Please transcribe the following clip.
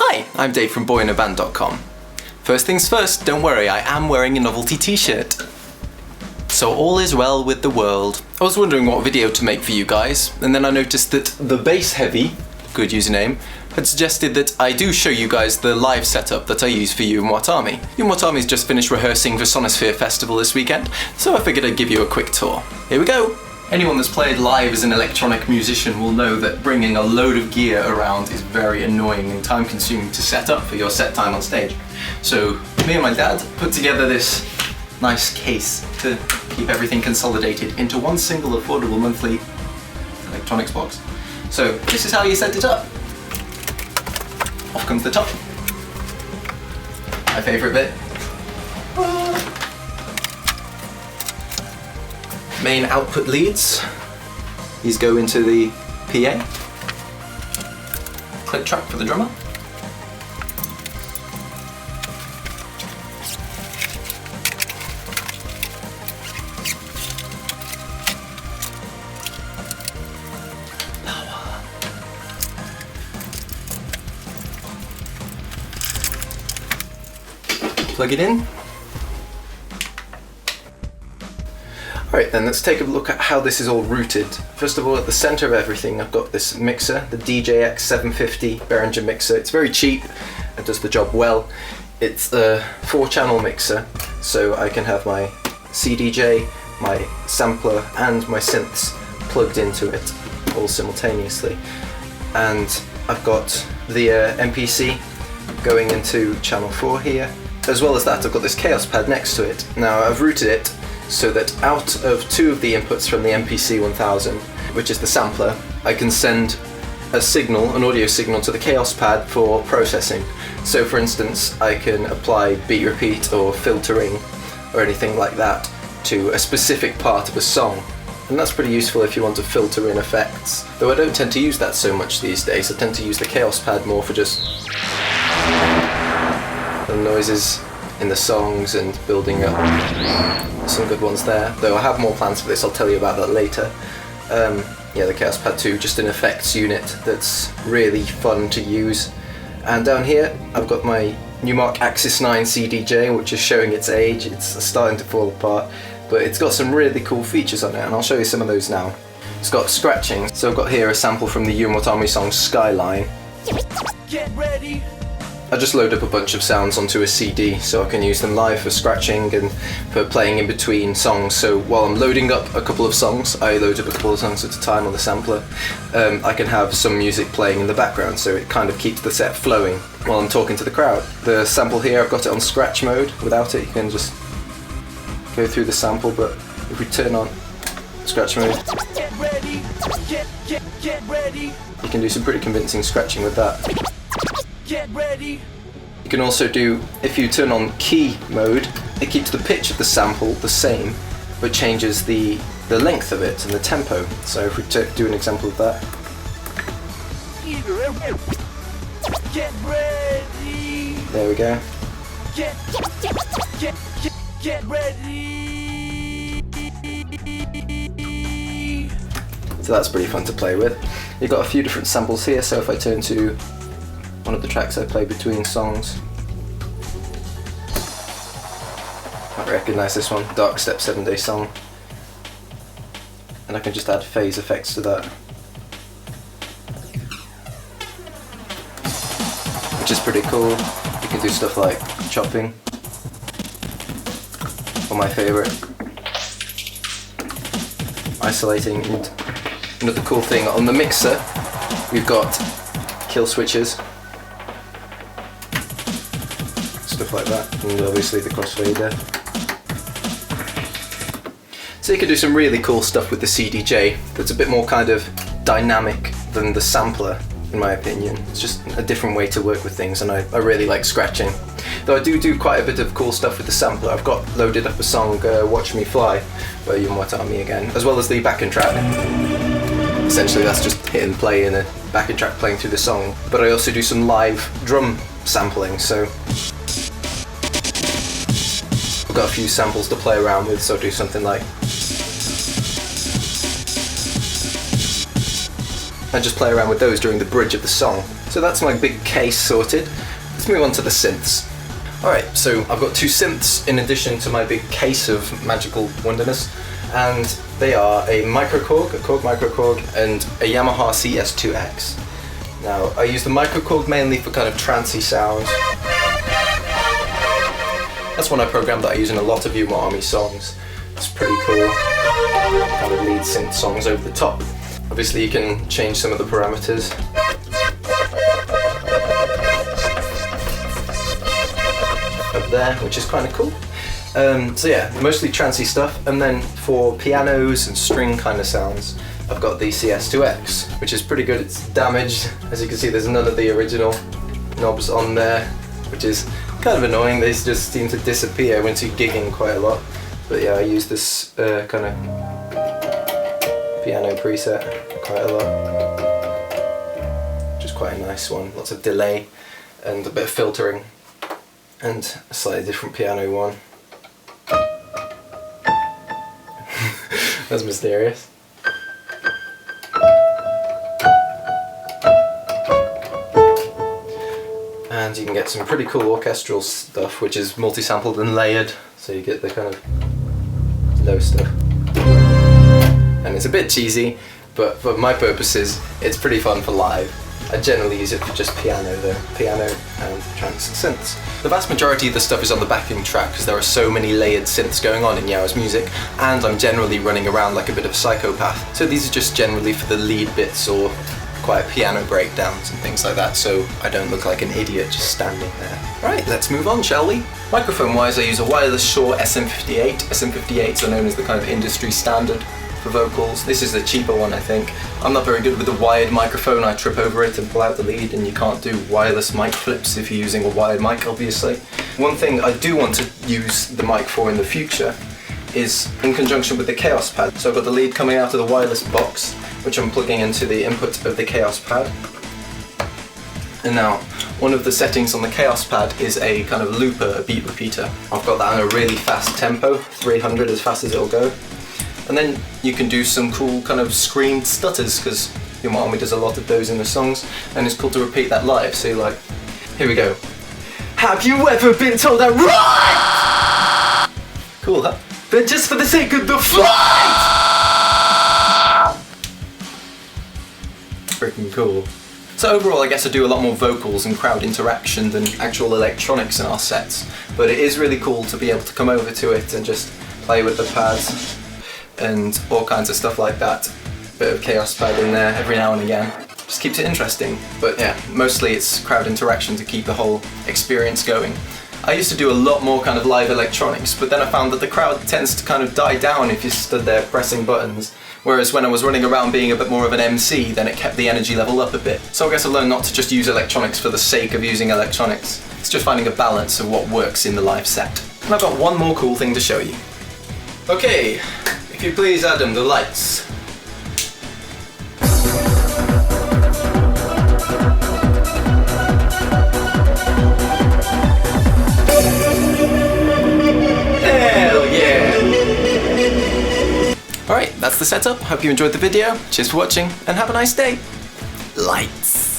Hi, I'm Dave from boyinaband.com. First things first, don't worry, I am wearing a novelty t-shirt. So all is well with the world. I was wondering what video to make for you guys, and then I noticed that the Bass Heavy, good username, had suggested that I do show you guys the live setup that I use for You and What Army. You and What Army's just finished rehearsing for Sonosphere Festival this weekend, so I figured I'd give you a quick tour. Here we go! Anyone that's played live as an electronic musician will know that bringing a load of gear around is very annoying and time consuming to set up for your set time on stage. So me and my dad put together this nice case to keep everything consolidated into one single affordable monthly electronics box. So this is how you set it up. Off comes the top. My favourite bit. Main output leads. These go into the PA. Click track for the drummer. Plug it in. Alright then, let's take a look at how this is all routed. First of all, at the center of everything I've got this mixer, the DJX 750 Behringer mixer. It's very cheap, it does the job well. It's a 4-channel mixer, so I can have my CDJ, my sampler and my synths plugged into it all simultaneously. And I've got the MPC going into channel 4 here. As well as that, I've got this Chaos pad next to it. Now I've routed it so that out of 2 of the inputs from the MPC 1000, which is the sampler, I can send a signal, an audio signal, to the Chaos pad for processing. So for instance, I can apply beat repeat or filtering or anything like that to a specific part of a song. And that's pretty useful if you want to filter in effects. Though I don't tend to use that so much these days, I tend to use the Chaos pad more for just the noises in the songs and building up some good ones there. Though I have more plans for this, I'll tell you about that later. Yeah, the Chaos Pad 2, just an effects unit that's really fun to use. And down here I've got my Newmark Axis 9 CDJ, which is showing its age. It's starting to fall apart, but it's got some really cool features on it, and I'll show you some of those now. It's got scratching, so I've got here a sample from the You and What Army song Skyline. Get ready. I just load up a bunch of sounds onto a CD so I can use them live for scratching and for playing in between songs. So while I'm loading up a couple of songs, I load up a couple of songs at a time on the sampler. I can have some music playing in the background, so it kind of keeps the set flowing while I'm talking to the crowd. The sample here, I've got it on scratch mode. Without it, you can just go through the sample, but if we turn on scratch mode, Get ready. Get ready. you can do some pretty convincing scratching with that. Get ready. You can also do, if you turn on key mode, it keeps the pitch of the sample the same, but changes the length of it and the tempo. So if we do an example of that. Get ready. There we go. Get ready. So that's pretty fun to play with. You've got a few different samples here, so if I turn to one of the tracks I play between songs, I recognise this one, Dark Step 7 Day Song, and I can just add phase effects to that, which is pretty cool. You can do stuff like chopping, or my favourite, isolating. And another cool thing, on the mixer we've got kill switches, stuff like that, and obviously the crossfader. So you can do some really cool stuff with the CDJ that's a bit more kind of dynamic than the sampler, in my opinion. It's just a different way to work with things, and I really like scratching. Though I do quite a bit of cool stuff with the sampler. I've got loaded up a song, Watch Me Fly, by You and What Army again, as well as the backing track. Essentially that's just hit and play in a backing track playing through the song. But I also do some live drum sampling, so I've got a few samples to play around with, so I'll do something like I just play around with those during the bridge of the song. So that's my big case sorted. Let's move on to the synths. Alright, so I've got two synths in addition to my big case of magical wonderness, and they are a Microkorg, a Korg Microkorg, and a Yamaha CS2X. Now, I use the Microkorg mainly for kind of trancey sounds. That's one I programmed that I use in a lot of Yuma Army songs. It's pretty cool. Kind of lead synth songs over the top. Obviously you can change some of the parameters. Up there, which is kind of cool. So yeah, mostly trancey stuff, and then for pianos and string kind of sounds, I've got the CS2X, which is pretty good. It's damaged. As you can see, there's none of the original knobs on there, which is kind of annoying. They just seem to disappear once you're gigging quite a lot. But yeah, I use this kind of piano preset quite a lot, which is quite a nice one. Lots of delay and a bit of filtering, and a slightly different piano one. That's mysterious. And you can get some pretty cool orchestral stuff, which is multi-sampled and layered, so you get the kind of low stuff. And it's a bit cheesy, but for my purposes, it's pretty fun for live. I generally use it for just piano though, piano and trance synths. The vast majority of the stuff is on the backing track because there are so many layered synths going on in Yao's music, and I'm generally running around like a bit of a psychopath. So these are just generally for the lead bits or quiet piano breakdowns and things like that, so I don't look like an idiot just standing there. Right, let's move on, shall we? Microphone wise, I use a wireless Shure SM58. SM58s are known as the kind of industry standard for vocals. This is the cheaper one, I think. I'm not very good with the wired microphone. I trip over it and pull out the lead, and you can't do wireless mic flips if you're using a wired mic, obviously. One thing I do want to use the mic for in the future is in conjunction with the Chaos Pad. So I've got the lead coming out of the wireless box, which I'm plugging into the input of the Chaos Pad. And now, one of the settings on the Chaos Pad is a kind of looper, a beat repeater. I've got that on a really fast tempo, 300 as fast as it'll go. And then you can do some cool kind of screamed stutters, because Yuma Army does a lot of those in the songs, and it's cool to repeat that live. So you're like, here we go. Have you ever been told that right? Cool, huh? Then just for the sake of the flight! Freaking cool. So overall, I guess I do a lot more vocals and crowd interaction than actual electronics in our sets, but it is really cool to be able to come over to it and just play with the pads and all kinds of stuff like that. Bit of Chaos Pad in there every now and again. Just keeps it interesting. But yeah, mostly it's crowd interaction to keep the whole experience going. I used to do a lot more kind of live electronics, but then I found that the crowd tends to kind of die down if you stood there pressing buttons. Whereas when I was running around being a bit more of an MC, then it kept the energy level up a bit. So I guess I learned not to just use electronics for the sake of using electronics. It's just finding a balance of what works in the live set. And I've got one more cool thing to show you. Okay, if you please, Adam, the lights. Hell yeah! Alright, that's the setup. Hope you enjoyed the video. Cheers for watching, and have a nice day. Lights.